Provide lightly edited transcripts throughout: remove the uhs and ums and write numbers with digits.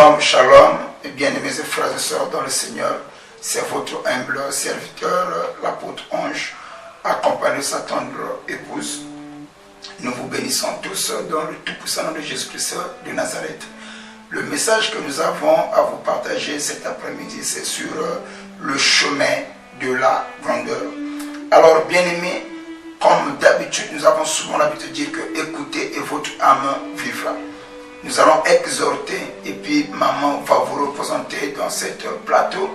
Shalom, shalom, et bien-aimés et frères et sœurs dans le Seigneur, c'est votre humble serviteur, l'apôtre Ange, accompagné de sa tendre épouse. Nous vous bénissons tous dans le tout-puissant nom de Jésus-Christ de Nazareth. Le message que nous avons à vous partager cet après-midi, c'est sur le chemin de la grandeur. Alors, bien-aimés, comme d'habitude, nous avons souvent l'habitude de dire que écoutez et votre âme vivra. Nous allons exhorter et puis maman va vous représenter dans cette plateau.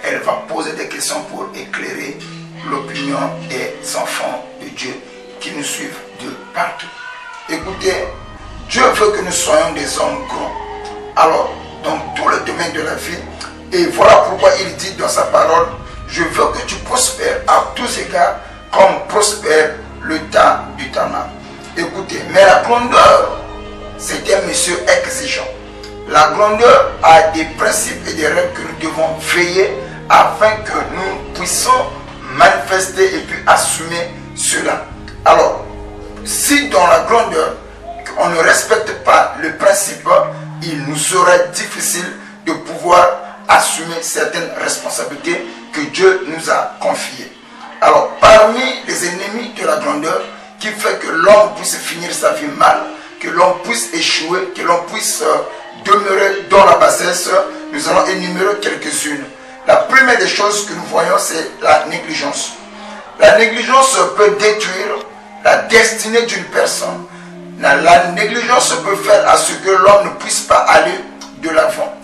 Elle va poser des questions pour éclairer l'opinion des enfants de Dieu qui nous suivent de partout. Écoutez, Dieu veut que nous soyons des hommes grands. Alors, dans tous les domaines de la vie, et voilà pourquoi il dit dans sa parole, je veux que tu prospères à tous égards comme prospère le tas du tabac. Écoutez, mais la grandeur, c'est un monsieur exigeant. La grandeur a des principes et des règles que nous devons veiller afin que nous puissions manifester et puis assumer cela. Alors, si dans la grandeur, on ne respecte pas le principe, il nous serait difficile de pouvoir assumer certaines responsabilités que Dieu nous a confiées. Alors, parmi les ennemis de la grandeur, qui fait que l'homme puisse finir sa vie mal, que l'on puisse échouer, que l'on puisse demeurer dans la bassesse, nous allons énumérer quelques-unes. La première des choses que nous voyons, c'est la négligence. La négligence peut détruire la destinée d'une personne. La négligence peut faire à ce que l'homme ne puisse pas aller de l'avant.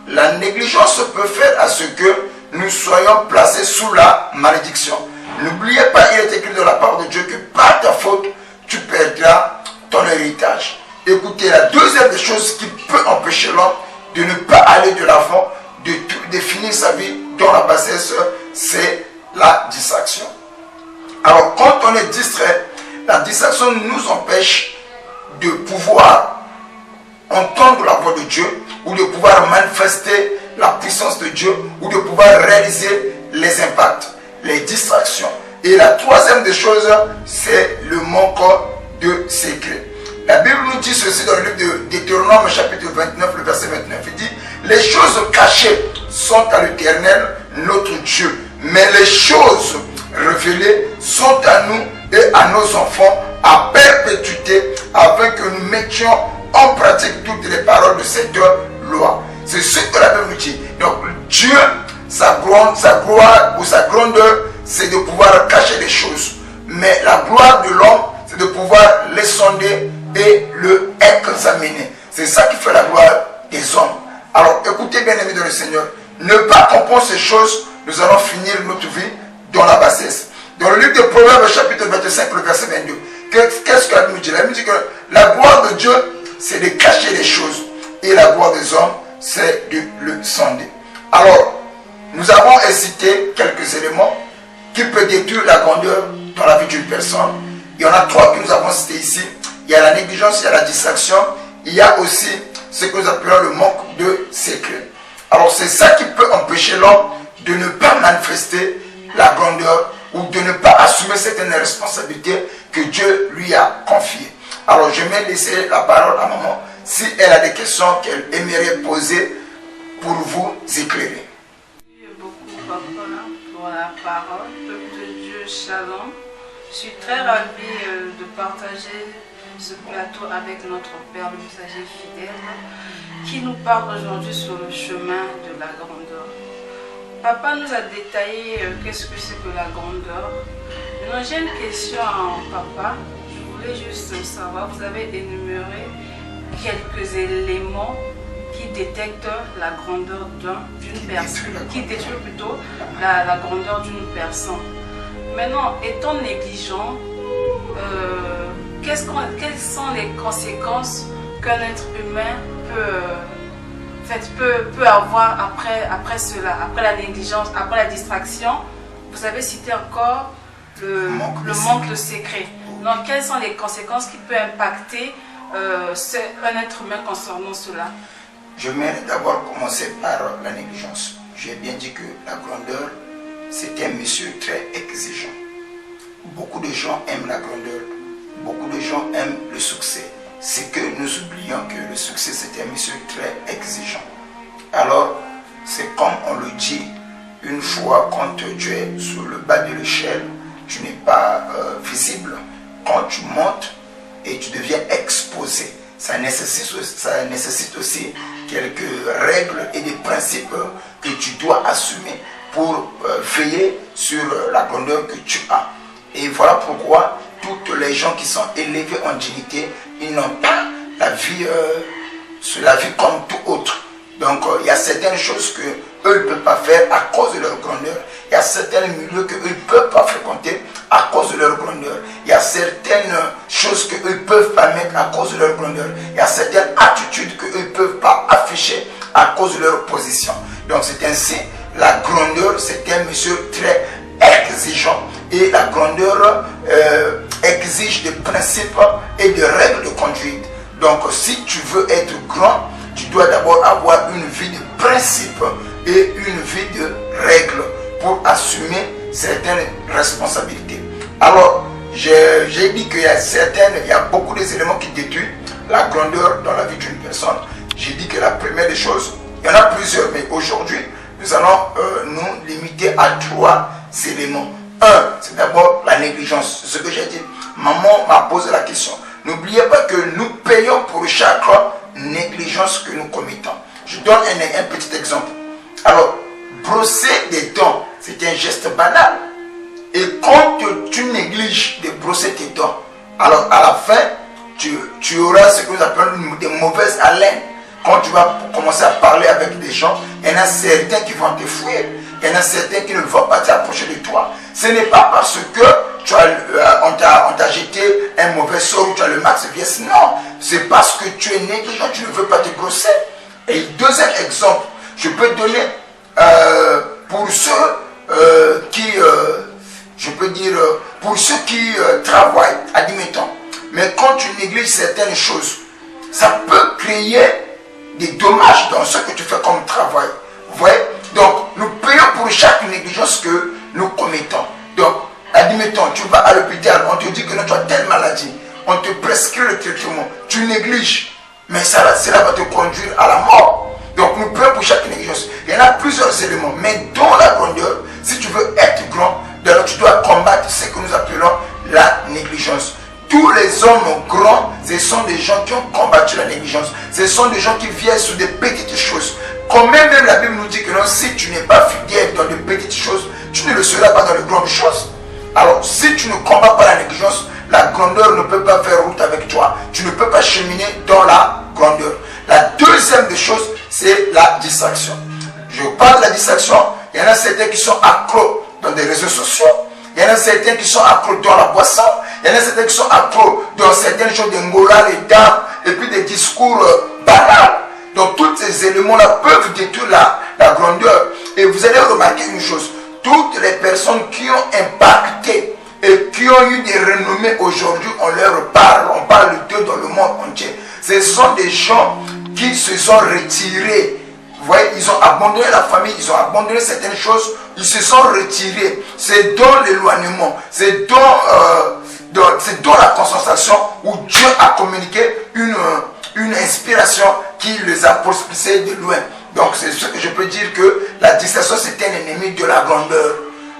La négligence peut faire à ce que nous soyons placés sous la malédiction. N'oubliez pas, il est écrit de la part de Dieu que par ta faute, tu perdras ton héritage. Écoutez, la deuxième des choses qui peut empêcher l'homme de ne pas aller de l'avant, de finir sa vie dans la bassesse, c'est la distraction. Alors, quand on est distrait, la distraction nous empêche de pouvoir entendre la voix de Dieu ou de pouvoir manifester la puissance de Dieu ou de pouvoir réaliser les impacts, les distractions. Et la troisième des choses, c'est le manque de secret. La Bible nous dit ceci dans le livre de Deutéronome chapitre 29, le verset 29. Il dit, les choses cachées sont à l'Éternel, notre Dieu, mais les choses révélées sont à nous et à nos enfants à perpétuité, afin que nous mettions en pratique toutes les paroles de cette loi. C'est ce que la Bible nous dit. Donc Dieu, sa gloire ou sa grandeur, c'est de pouvoir cacher les choses. Mais la gloire de l'homme, c'est de pouvoir les sonder et le examiner. C'est ça qui fait la gloire des hommes. Alors écoutez bien aimés dans le Seigneur, ne pas comprendre ces choses, nous allons finir notre vie dans la bassesse. Dans le livre de Proverbes chapitre 25, le verset 22, qu'est-ce que la Bible dit? La Bible dit que la gloire de Dieu, c'est de cacher les choses. Et la gloire des hommes, c'est de le sonder. Alors, nous avons cité quelques éléments qui peuvent détruire la grandeur dans la vie d'une personne. Il y en a trois que nous avons cités ici. Il y a la négligence, il y a la distraction. Il y a aussi ce que nous appelons le manque de secret. Alors, c'est ça qui peut empêcher l'homme de ne pas manifester la grandeur ou de ne pas assumer certaines responsabilités que Dieu lui a confiées. Alors, je vais laisser la parole à maman si elle a des questions qu'elle aimerait poser pour vous éclairer. Merci beaucoup, papa, pour la parole. Peuple de Dieu, shalom. Je suis très ravie de partager ce plateau avec notre Père, le messager fidèle, qui nous parle aujourd'hui sur le chemin de la grandeur. Papa nous a détaillé qu'est-ce que c'est que la grandeur. Maintenant, j'ai une question à papa. Je voulais juste savoir, vous avez énuméré quelques éléments qui détectent la grandeur d'une personne, qui détruit plutôt la grandeur d'une personne. Maintenant, étant négligent, quelles sont les conséquences qu'un être humain peut avoir après cela, après la négligence, après la distraction? Vous avez cité encore le manque de secret. Donc, quelles sont les conséquences qui peuvent impacter un être humain concernant cela? Je vais d'abord commencer par la négligence. J'ai bien dit que la grandeur, c'est un monsieur très exigeant. Beaucoup de gens aiment la grandeur, beaucoup de gens aiment le succès. C'est que nous oublions que le succès, c'est un monsieur très exigeant. Alors, c'est comme on le dit, une fois quand tu es sur le bas de l'échelle, tu n'es pas visible. Quand tu montes et tu deviens exposé, ça nécessite aussi quelques règles et des principes que tu dois assumer pour veiller sur la grandeur que tu as. Et voilà pourquoi toutes les gens qui sont élevés en dignité, ils n'ont pas la vie sur la vie comme tout autre. Donc il y a certaines choses que eux ne peuvent pas faire à cause de leur grandeur. Il y a certains milieux que eux ne peuvent pas fréquenter à cause de leur grandeur. Il y a certaines choses que eux ne peuvent pas mettre à cause de leur grandeur. Il y a certaines attitudes que eux ne peuvent pas afficher à cause de leur position. Donc c'est ainsi, la grandeur, c'est un monsieur très exigeant. Et la grandeur exige des principes et des règles de conduite. Donc si tu veux être grand, tu dois d'abord avoir une vie de principes et une vie de règles pour assumer certaines responsabilités. Alors, j'ai dit qu'il y a beaucoup d'éléments qui détruisent la grandeur dans la vie d'une personne. J'ai dit que la première des choses, il y en a plusieurs, mais aujourd'hui, nous allons nous limiter à 3 éléments. Un, c'est d'abord la négligence. C'est ce que j'ai dit. Maman m'a posé la question. N'oubliez pas que nous payons pour chaque négligence que nous commettons. Je donne un petit exemple. Alors, brosser des dents, c'est un geste banal. Et quand tu négliges de brosser tes dents, alors à la fin, tu auras ce que nous appelons des mauvaises haleines. Quand tu vas commencer à parler avec des gens, il y en a certains qui vont te fuir. Il y en a certains qui ne vont pas t'approcher de toi. Ce n'est pas parce que on t'a jeté un mauvais sort ou tu as le max vieillesse. Non, c'est parce que tu es négligent, tu ne veux pas te brosser. Et le deuxième exemple, je peux donner pour ceux pour ceux qui travaillent, admettons. Mais quand tu négliges certaines choses, ça peut créer des dommages dans ce que tu fais comme travail. Vous voyez? Donc, nous payons pour chaque négligence que nous commettons. Donc, admettons, tu vas à l'hôpital, on te dit que tu as telle maladie, on te prescrit le traitement, tu négliges, mais cela va te conduire à la mort. Donc, nous payons pour chaque négligence. Il y en a plusieurs éléments, mais dans la grandeur, si tu veux être grand, alors tu dois combattre ce que nous appelons la négligence. Tous les hommes grands, ce sont des gens qui ont combattu la négligence. Ce sont des gens qui viennent sur des petites choses. Quand même la Bible nous dit que non, si tu n'es pas fidèle dans de petites choses, tu ne le seras pas dans les grandes choses. Alors, si tu ne combats pas la négligence, la grandeur ne peut pas faire route avec toi. Tu ne peux pas cheminer dans la grandeur. La deuxième des choses, c'est la distraction. Je parle de la distraction. Il y en a certains qui sont accros dans des réseaux sociaux. Il y en a certains qui sont accros dans la boisson. Il y en a certains qui sont accros dans certaines choses de morale et d'âme. Et puis des discours banals. Donc tous ces éléments-là peuvent détruire la grandeur. Et vous allez remarquer une chose. Toutes les personnes qui ont impacté et qui ont eu des renommées aujourd'hui, on leur parle. On parle d'eux dans le monde entier. Ce sont des gens qui se sont retirés. Vous voyez, ils ont abandonné la famille, ils ont abandonné certaines choses, ils se sont retirés. C'est dans l'éloignement, c'est dans la concentration où Dieu a communiqué une inspiration qui les a propulsés de loin. Donc c'est ce que je peux dire que la distraction c'est un ennemi de la grandeur.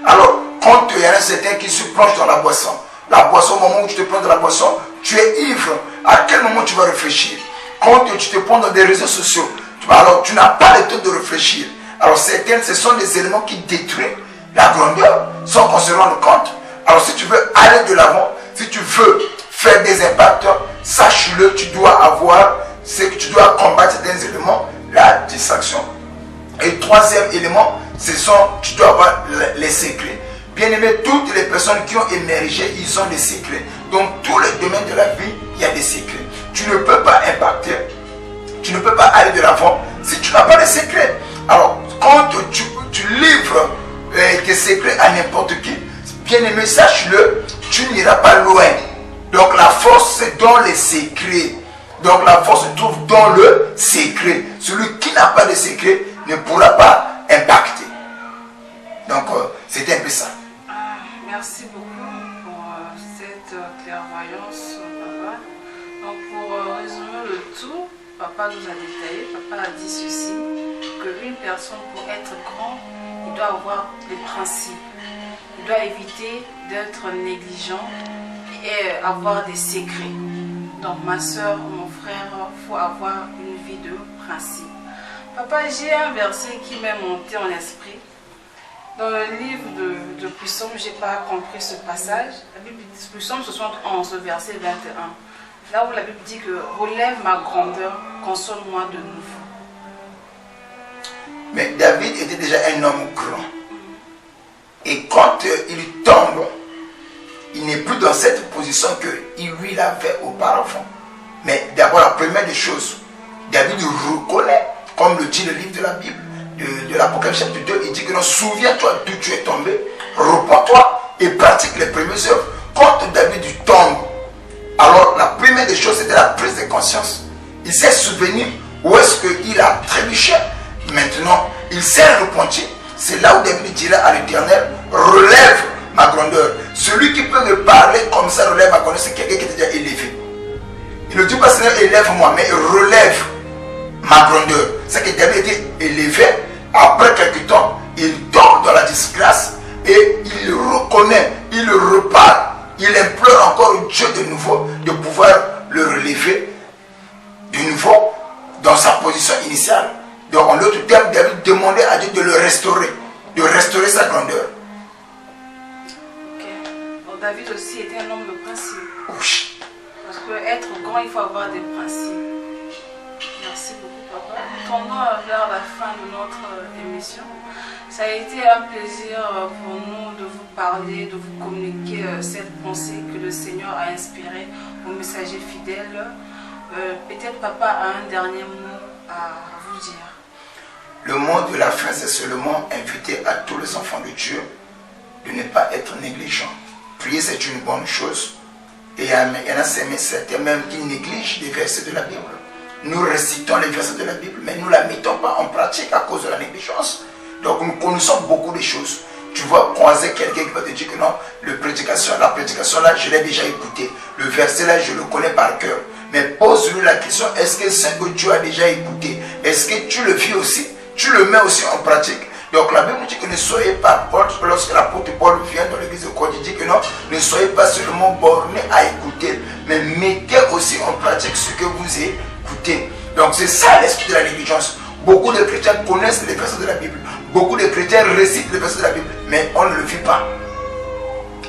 Alors, quand il y en a certains qui se plongent dans la boisson, au moment où tu te plonges dans la boisson, tu es ivre. À quel moment tu vas réfléchir? Quand tu te prends dans des réseaux sociaux, alors tu n'as pas le temps de réfléchir. Alors certains, ce sont des éléments qui détruisent la grandeur sans qu'on se rende compte. Alors si tu veux aller de l'avant, si tu veux faire des impacts, sache-le, tu dois avoir, c'est que tu dois combattre certains éléments, la distraction. Et le troisième élément, tu dois avoir les secrets. Bien aimé, toutes les personnes qui ont émergé, ils ont des secrets. Donc tous les domaines de la vie, il y a des secrets. Tu ne peux pas impacter. Tu ne peux pas aller de l'avant si tu n'as pas de secret. Alors, quand tu livres tes secrets à n'importe qui, bien aimé, sache-le, tu n'iras pas loin. Donc, la force, c'est dans les secrets. Donc, la force se trouve dans le secret. Celui qui n'a pas de secret ne pourra pas impacter. Donc, c'est un peu ça. Merci beaucoup pour cette clairvoyance, papa. Donc, pour résumer le tout, papa nous a détaillé, papa a dit ceci, qu'une personne pour être grand, il doit avoir des principes. Il doit éviter d'être négligent et avoir des secrets. Donc ma soeur, mon frère, il faut avoir une vie de principe. Papa, j'ai un verset qui m'est monté en esprit. Dans le livre de Psaume, je n'ai pas compris ce passage. La Bible dit, Psaume 71, verset 21. Là où la Bible dit que relève ma grandeur, console-moi de nouveau. Mais David était déjà un homme grand. Et quand il tombe, il n'est plus dans cette position qu'il lui avait auparavant. Mais d'abord, la première des choses, David reconnaît, comme le dit le livre de la Bible, de l'Apocalypse chapitre 2, il dit que non, souviens-toi d'où tu es tombé, repens-toi et pratique les premières œuvres. Quand David tombe, alors la première des choses, c'était la prise de conscience. Il s'est souvenu où est-ce qu'il a trébuché. Maintenant, il s'est repenti. C'est là où David dira à l'Éternel, relève ma grandeur. Celui qui peut me parler comme ça, relève ma grandeur, c'est quelqu'un qui est déjà élevé. Il ne dit pas Seigneur, élève-moi, mais relève ma grandeur. C'est que David était élevé. Après quelque temps, il tombe dans la disgrâce et il reconnaît, il repart, il implore encore Dieu de nouveau de pouvoir le relever de nouveau dans sa position initiale. Donc en d'autres termes, David demandait à Dieu de le restaurer, de restaurer sa grandeur. Ok. Donc David aussi était un homme de principe. Oui. Parce que être grand, il faut avoir des principes. Merci beaucoup, papa. Nous tournons vers la fin de notre émission. Ça a été un plaisir pour nous de vous parler, de vous communiquer cette pensée que le Seigneur a inspirée aux messagers fidèles. Peut-être papa a un dernier mot à vous dire. Le mot de la fin, c'est seulement inviter à tous les enfants de Dieu de ne pas être négligents. Prier, c'est une bonne chose. Et il y en a certains même qui négligent les versets de la Bible. Nous récitons les versets de la Bible, mais nous ne la mettons pas en pratique à cause de la négligence. Donc nous connaissons beaucoup de choses. Tu vas croiser quelqu'un qui va te dire que non, la prédication là, je l'ai déjà écouté. Le verset là, je le connais par cœur. Mais pose-lui la question, est-ce que c'est que tu as déjà écouté? Est-ce que tu le vis aussi? Tu le mets aussi en pratique? Donc la Bible dit que ne soyez pas, lorsque l'apôtre Paul vient dans l'église de Corinthe, il dit que non, ne soyez pas seulement bornés à écouter, mais mettez aussi en pratique ce que vous écoutez. Donc c'est ça l'esprit de la négligence. Beaucoup de chrétiens connaissent les versets de la Bible. Beaucoup de chrétiens récitent les versets de la Bible, mais on ne le vit pas.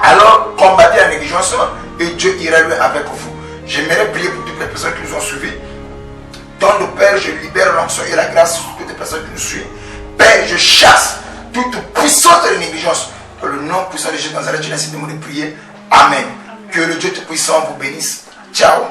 Alors combattez la négligence et Dieu ira lui avec vous. J'aimerais prier pour toutes les personnes qui nous ont suivis. Dans le Père, je libère l'onction et la grâce sur toutes les personnes qui nous suivent. Père, je chasse toute puissance de la négligence. Dans le nom puissant de Jésus de Nazareth, je n'ai de prier. Amen. Que le Dieu Tout-Puissant vous bénisse. Ciao.